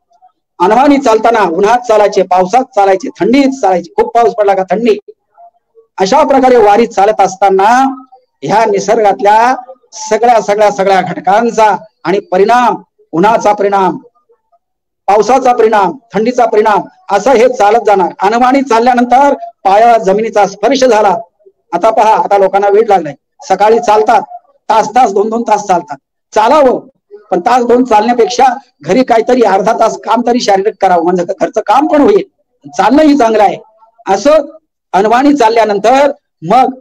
अनवाणी चालताना उन्हात चालायचे, पावसात चालायचे, थंडीत चालायचे, खूप पाऊस पडला का थंडी. अशा प्रकारे वारी चालत असताना ह्या निसर्गातल्या सगळ्या घटकांचा आणि परिणाम, उन्हाचा परिणाम, पावसाचा परिणाम, थंडीचा परिणाम, असं हे चालत जाणार. अनवाणी चालल्यानंतर पाया जमिनीचा स्पर्श झाला. आता पहा, आता लोकांना वेळ लागलाय. सकाळी चालतात, तास 2 तास चालतात. चालावं, पण तास 2 चालण्यापेक्षा घरी काहीतरी अर्धा तास काम तरी शारीरिक करावं, म्हणजे घरचं काम पण होईल, चालणंही चांगलं आहे. असं अनवाणी चालल्यानंतर मग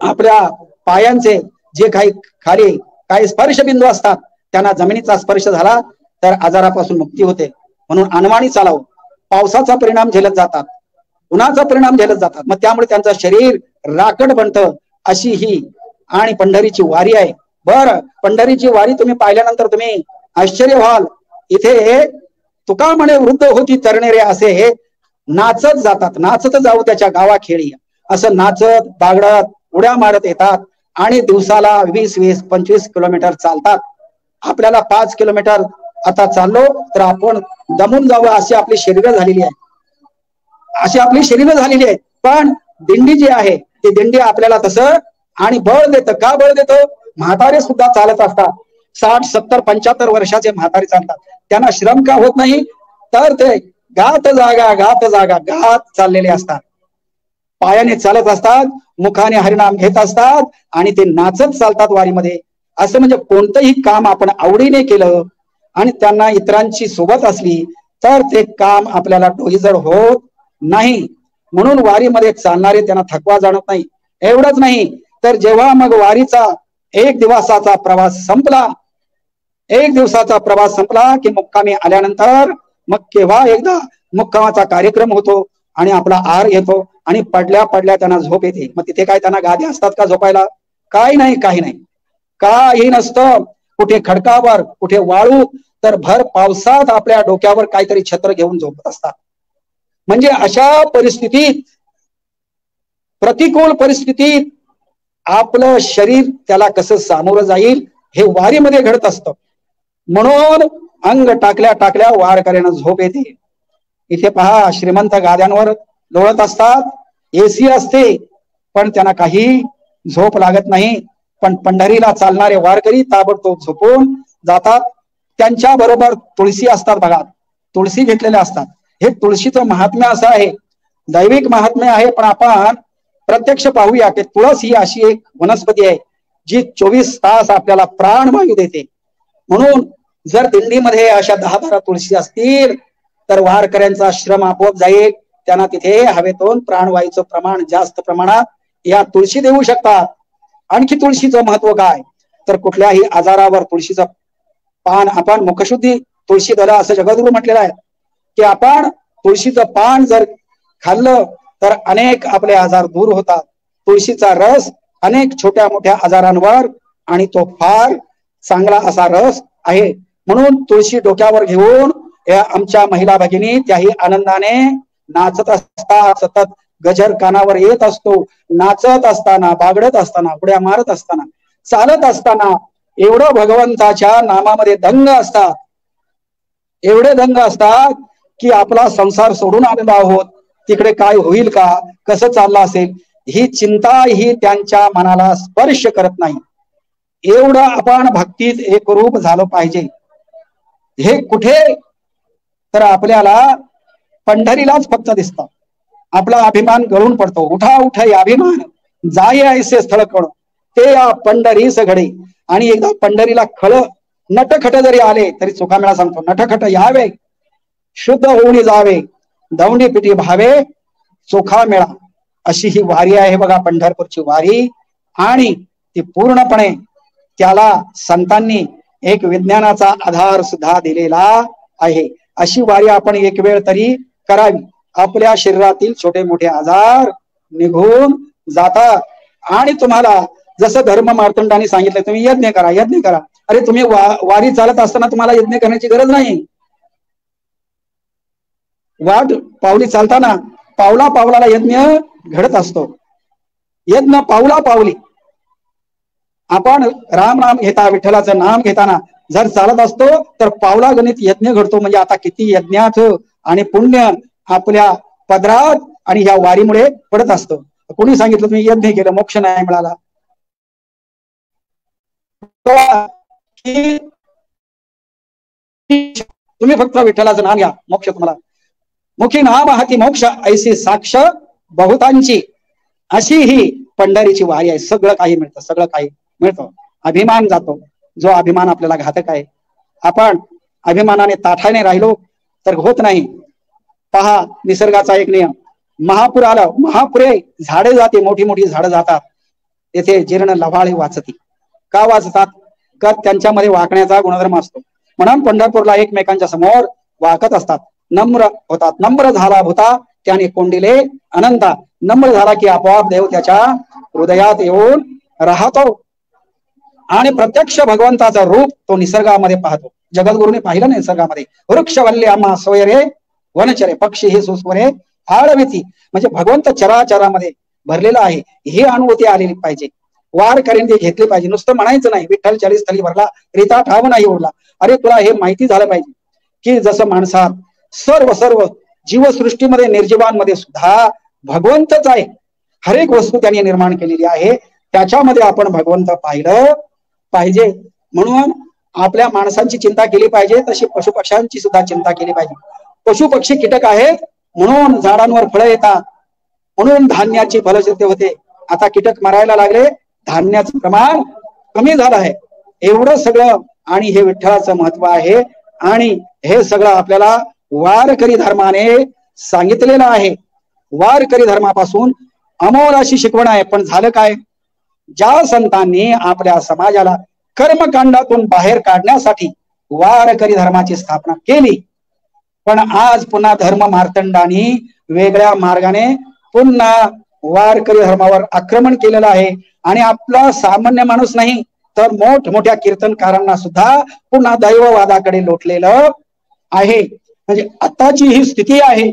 आपल्या पायांचे जे काही खाली काही स्पर्शबिंदू असतात त्यांना जमिनीचा स्पर्श झाला तर आजारापासून मुक्ती होते. म्हणून अनवाणी चालावं. पावसाचा परिणाम झेलत जातात, उन्हाचा परिणाम झेलत जातात, मग त्यामुळे त्यांचं शरीर राकट बनतं. अशी ही आणि पंढरीची वारी आहे. बरं, पंढरीची वारी तुम्ही पाहिल्यानंतर तुम्ही आश्चर्य व्हाल. इथे तुका म्हणे वृद्ध होती तरणे असे नाचत जातात. नाचत जाऊ त्याच्या गावाखेळी, असं नाचत बागडत उड्या मारत येतात आणि दिवसाला 20-25 किलोमीटर चालतात. आपल्याला 5 किलोमीटर आता चाललो तर आपण दमून जावं अशी आपली शरीर झालेली आहे. पण दिंडी जी आहे ती दिंडी आपल्याला तसं आणि बळ देतं. का बळ देतं? म्हातारे सुद्धा चालत असतात. 60, 70, 75 वर्षाचे म्हातारे चालतात. त्यांना श्रम का होत नाही? तर ते गात जागा चाललेले असतात. पायाने चालत असतात, मुखाने हरिनाम घेत असतात आणि ते नाचत चालतात वारीमध्ये. असं म्हणजे कोणतंही काम आपण आवडीने केलं आणि त्यांना इतरांची सोबत असली तर ते काम आपल्याला डोईजड होत नाही. म्हणून वारीमध्ये चालणारे त्यांना थकवा जाणवत नाही. एवढंच नाही तर जेव्हा मग वारीचा 1 दिवसाचा प्रवास संपला की मुक्कामी आल्यानंतर मग केव्हा एकदा मुक्कामाचा कार्यक्रम होतो आणि आपला आहार घेतो आणि पडल्या त्यांना झोप येते. मग तिथे काय त्यांना गाद्या असतात का झोपायला? काही नाही नसतं. कुठे खडकावर, कुठे वाळू, तर भर पावसात आपल्या डोक्यावर काहीतरी छत्र घेऊन झोपत असतात. म्हणजे अशा परिस्थितीत, प्रतिकूल परिस्थितीत आपलं शरीर त्याला कसं सामोरं जाईल हे वारीमध्ये घडत असतं. म्हणून अंग टाकल्या वारकऱ्यांना झोप येते. इथे पहा, श्रीमंत गाद्यांवर लोळत असतात, एसी असते, पण त्यांना काही झोप लागत नाही. पण पंढरीला चालणारे वारकरी ताबडतोब झोपून जातात. त्यांच्या बरोबर तुळशी असतात बघा, तुळशी घेतलेल्या असतात. हे तुळशीचं महात्म्य असं आहे, दैविक महात्म्य आहे. पण आपण प्रत्यक्ष पाहूया की तुळस ही अशी एक वनस्पती आहे जी 24 तास आपल्याला प्राणवायू देते. म्हणून जर दिंडीमध्ये अशा 10-12 तुळशी असतील तर वारकऱ्यांचा श्रम आपोआप जाईल. त्यांना तिथे हवेतून प्राणवायूचं प्रमाण जास्त प्रमाणात या तुळशी देऊ शकतात. आणखी तुळशीचं महत्व काय तर कुठल्याही आजारावर तुळशीचं पान, आपण मुखशुद्धी तुळशी दला असं जगद्गुरू म्हटलेलं आहे की आपण तुळशीचं पान जर खाल्लं तर अनेक आपले आजार दूर होतात. तुळशीचा रस अनेक छोट्या मोठ्या आजारांवर आणि तो फार चांगला असा रस आहे. म्हणून तुळशी डोक्यावर घेऊन या आमच्या महिला भगिनी त्याही आनंदाने नाचत असतात. सतत गजर कानावर येत असतो. नाचत असताना, बागडत असताना, उड्या मारत असताना, चालत असताना एवढं भगवंताच्या नामामध्ये दंग असतात, एवढे दंग असतात की आपला संसार सोडून आलेलो आहोत, तिकडे काय होईल का, कसं चाललं असेल, ही चिंता ही त्यांच्या मनाला स्पर्श करत नाही. एवढं आपण भक्तीत एकरूप झालं पाहिजे. हे कुठे तर आपल्याला पंढरीलाच फक्त दिसतं. आपला अभिमान गळून पडतो. उठा या अभिमान, जाय ऐसे स्थळ कळ ते या पंढरीस घडे. आणि एकदा पंढरीला नटखट जरी आले तरी चोखामेळा सांगतो, नटखट यावे, शुद्ध होऊन जावे, दौंडी पिटी भावे चोखा मेळा, अशी ही वारी आहे बघा पंढरपूरची वारी. आणि ती पूर्णपणे त्याला संतांनी एक विज्ञानाचा आधार सुद्धा दिलेला आहे. अशी वारी आपण एक वेळ तरी करावी. आपल्या शरीरातील छोटे मोठे आजार निघून जातात. आणि तुम्हाला जसं धर्म मार्तंडाने सांगितलं तुम्ही यज्ञ करा, यज्ञ करा. अरे तुम्ही वारी चालत असताना तुम्हाला यज्ञ करण्याची गरज नाही. वाट पावली चालताना पावला पावलाला यज्ञ घडत असतो. यज्ञ पावला पावली आपण राम नाम घेता, विठ्ठलाचं नाम घेताना जर चालत असतो तर पावला गणित यज्ञ घडतो. म्हणजे आता किती यज्ञात आणि पुण्य आपल्या पदरात आणि ह्या वारीमुळे पडत असतो. कोणी सांगितलं तुम्ही यज्ञ केलं मोक्ष नाही मिळाला? तुम्ही फक्त विठ्ठलाचं नाम घ्या, मोक्ष तुम्हाला. मुखी नाम हाती मोक्ष ऐशी साक्ष बहुतांची, अशी ही पंढरीची वारी आहे. सगळं काही मिळतं, सगळं काही मिळतं. अभिमान जातो, जो अभिमान आपल्याला घातक आहे. आपण अभिमानाने ताठाने राहिलो तर होत नाही. पहा निसर्गाचा एक नियम, महापूर आला, महापुरे झाडे जाते, मोठी मोठी झाडं जातात, तेथे जीर्ण लव्हाळी वाचती. का वाचतात? का त्यांच्यामध्ये वाकण्याचा गुणधर्म असतो. म्हणून पंढरपूरला एकमेकांच्या समोर वाकत असतात, नम्र होतात. नम्र झाला भूता त्याने कोंडिले अनंता, नम्र झाला की आपोआप देव त्याच्या हृदयात येऊन राहतो. आणि प्रत्यक्ष भगवंताचं रूप तो निसर्गामध्ये पाहतो. जगद्गुरूने पाहिलं ना निसर्गामध्ये, वृक्ष वल्ले आम्हा सोयरे वनचरे, पक्षी हे सुस्वरे आळविती. म्हणजे भगवंत चराचरामध्ये भरलेला आहे, ही अनुभूती आलेली पाहिजे. वारकऱ्यांनी घेतली पाहिजे. नुसतं म्हणायचं नाही विठ्ठल 40 स्थली भरला रीता ठाव नाही उरला. अरे तुला हे माहिती झालं पाहिजे की जसं माणसात सर्व सर्व जीवसृष्टीमध्ये निर्जीवांमध्ये सुद्धा भगवंतच आहे. हर एक वस्तू त्यांनी निर्माण केलेली आहे, त्याच्यामध्ये आपण भगवंत पाहिलं पाहिजे. म्हणून आपल्या माणसांची चिंता केली पाहिजे, तशी पशुपक्ष्यांची सुद्धा चिंता केली पाहिजे. पशु पक्षी कीटक आहेत म्हणून झाडांवर फळं येतात, म्हणून धान्याची फलसिद्धी होते. आता कीटक मारायला लागले, धान्याचं प्रमाण कमी झालं आहे. एवढं सगळं आणि हे विठ्ठलाचं महत्व आहे. आणि हे सगळं आपल्याला वारकरी धर्माने सांगितलेलं आहे. वारकरी धर्मापासून अमोल अशी शिकवण आहे. पण झालं काय? ज्या संतांनी आपल्या समाजाला कर्मकांडातून बाहेर काढण्यासाठी वारकरी धर्माची स्थापना केली, पण आज पुन्हा धर्म मार्तंडांनी वेगळ्या मार्गाने पुन्हा वारकरी धर्मावर आक्रमण केलेलं आहे. आणि आपला सामान्य माणूस नाही तर मोठमोठ्या कीर्तनकारांना सुद्धा पुन्हा दैववादाकडे लोटलेलं आहे. म्हणजे आताची ही स्थिती आहे.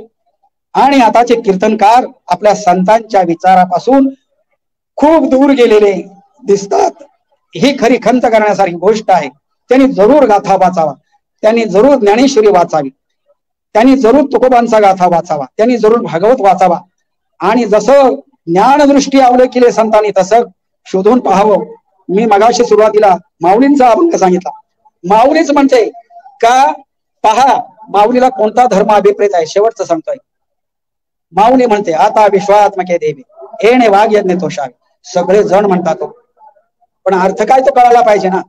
आणि आताचे कीर्तनकार आपल्या संतांच्या विचारापासून खूप दूर गेलेले दिसतात. ही खरी खंत करण्यासारखी गोष्ट आहे. त्यांनी जरूर गाथा वाचावा, त्यांनी जरूर ज्ञानेश्वरी वाचावी, त्यांनी जरूर तुकोबांचा गाथा वाचावा, त्यांनी जरूर भागवत वाचावा. आणि जसं ज्ञानदृष्टी अवलोकिले संतांनी तसं शोधून पाहावं. मी मगाशी सुरुवातीला माऊलींचा अभंग सांगितला. माऊलीच म्हणते का पहा माऊलीला कोणता धर्म अभिप्रेत आहे. शेवटचं सांगतोय. माऊली म्हणते आता विश्वात्मके देवी येणे वाघ यज्ञ तोषावे. सगळे जण म्हणतात तो, पण अर्थ काय तो कळायला पाहिजे ना.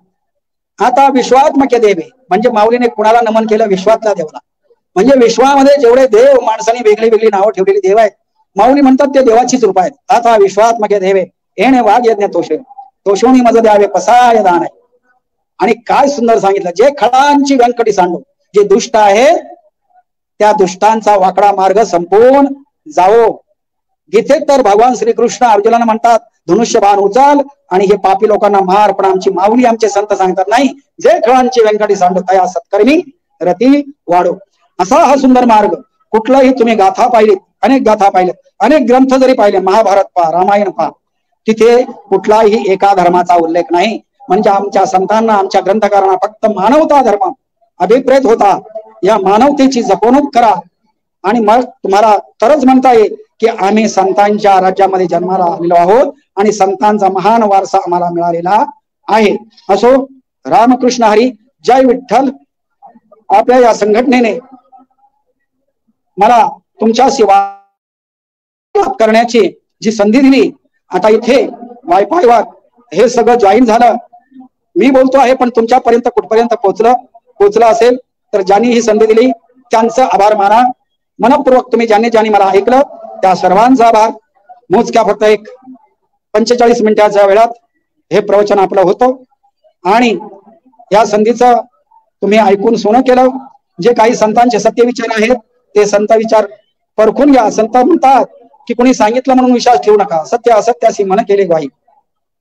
आता विश्वात्मके देवी म्हणजे माऊलीने कुणाला नमन केलं? विश्वातल्या देवाला. म्हणजे विश्वामध्ये जेवढे देव माणसाने वेगळी वेगळी नावं ठेवलेली देव आहेत, माऊली म्हणतात ते देवाचीच रूप आहेत. आता विश्वात्मके देवे येणे वाघ यज्ञ तोषे तोषोनी मज द्यावे पसाय दान आहे. आणि काय सुंदर सांगितलं, जे खळांची व्यंकटी सांडो, जे दुष्ट आहे त्या दुष्टांचा वाकडा मार्ग संपून जावो. गीतेत तर भगवान श्रीकृष्ण अर्जुनाला म्हणतात धनुष्यबाण उचल आणि हे पापी लोकांना मार. पण आमची माऊली आमचे संत सांगतात नाही, जे खळांची व्यंकटी सांडो तया सत्कर्मी रती वाढो. असा हा सुंदर मार्ग. कुठलाही तुम्ही गाथा पाहिली, अनेक गाथा पाहिल्यात, अनेक ग्रंथ जरी पाहिले, महाभारत पहा, रामायण पहा, तिथे कुठलाही एका धर्माचा उल्लेख नाही. म्हणजे आमच्या संतांना, आमच्या ग्रंथकारांना फक्त मानवता धर्म अभिप्रेत होता. या मानवतेची जपवणूक करा आणि मग तुम्हाला तरच म्हणता येईल की आम्ही संतांच्या राज्यामध्ये जन्माला आलेलो आहोत आणि संतांचा महान वारसा आम्हाला मिळालेला आहे. असो, रामकृष्ण हरी, जय विठ्ठल. आपल्या या संघटनेने मला तुमच्याशी वाद करण्याची जी संधी दिली, आता इथे वायफायवर हे सगळं जॉईन झालं. मी बोलतो आहे पण तुमच्यापर्यंत कुठपर्यंत पोहोचलं असेल तर ज्यांनी ही संधी दिली त्यांचं आभार माना. मनपूर्वक तुम्ही ज्यांनी मला ऐकलं त्या सर्वांचा आभार. मोजक्या फक्त एक 45 मिनिटाच्या वेळात हे प्रवचन आपलं होतं आणि या संधीचं तुम्ही ऐकून सोनं केलं. जे काही संतांचे सत्य विचार आहेत ते संत विचार परखून घ्या. संत म्हणतात की कोणी सांगितलं म्हणून विश्वास ठेवू नका. सत्य असत्याशी मन केले ग्वाही.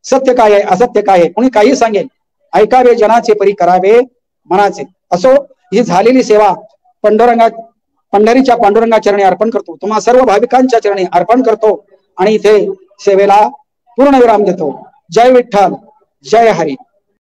सत्य काय आहे असत्य काय आहे कोणी काही सांगेल. ऐकावे जनाचे परी करावे मनाचे. असो ही झालेली सेवा पंढरीच्या पांडुरंगा चरणी अर्पण करतो. तुम्हा सर्व भाविकांच्या चरणी अर्पण करतो आणि इथे सेवेला पूर्ण विराम देतो. जय विठ्ठल जय हरी.